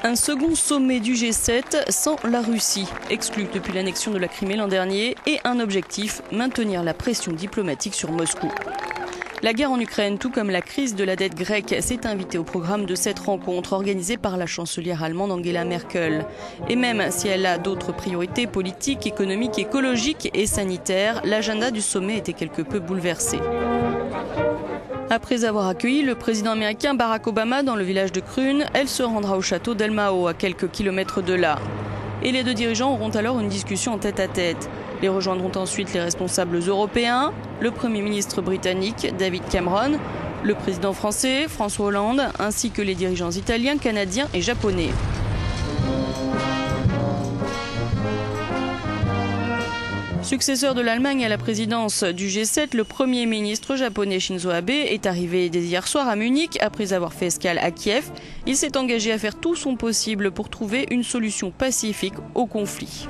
Un second sommet du G7 sans la Russie, exclu depuis l'annexion de la Crimée l'an dernier, et un objectif, maintenir la pression diplomatique sur Moscou. La guerre en Ukraine, tout comme la crise de la dette grecque, s'est invitée au programme de cette rencontre organisée par la chancelière allemande Angela Merkel. Et même si elle a d'autres priorités politiques, économiques, écologiques et sanitaires, l'agenda du sommet était quelque peu bouleversé. Après avoir accueilli le président américain Barack Obama dans le village de Krun, elle se rendra au château d'El Mao, à quelques kilomètres de là. Et les deux dirigeants auront alors une discussion en tête-à-tête. Les rejoindront ensuite les responsables européens, le Premier ministre britannique David Cameron, le président français François Hollande, ainsi que les dirigeants italiens, canadiens et japonais. Successeur de l'Allemagne à la présidence du G7, le Premier ministre japonais Shinzo Abe est arrivé dès hier soir à Munich après avoir fait escale à Kiev. Il s'est engagé à faire tout son possible pour trouver une solution pacifique au conflit.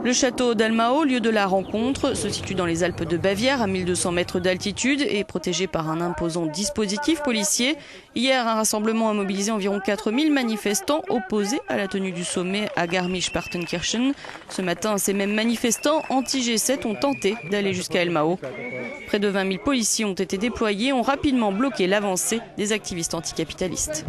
Le château d'El Mao, lieu de la rencontre, se situe dans les Alpes de Bavière à 1200 mètres d'altitude et protégé par un imposant dispositif policier. Hier, un rassemblement a mobilisé environ 4000 manifestants opposés à la tenue du sommet à Garmisch-Partenkirchen. Ce matin, ces mêmes manifestants anti-G7 ont tenté d'aller jusqu'à El Mao. Près de 20 000 policiers ont été déployés et ont rapidement bloqué l'avancée des activistes anticapitalistes.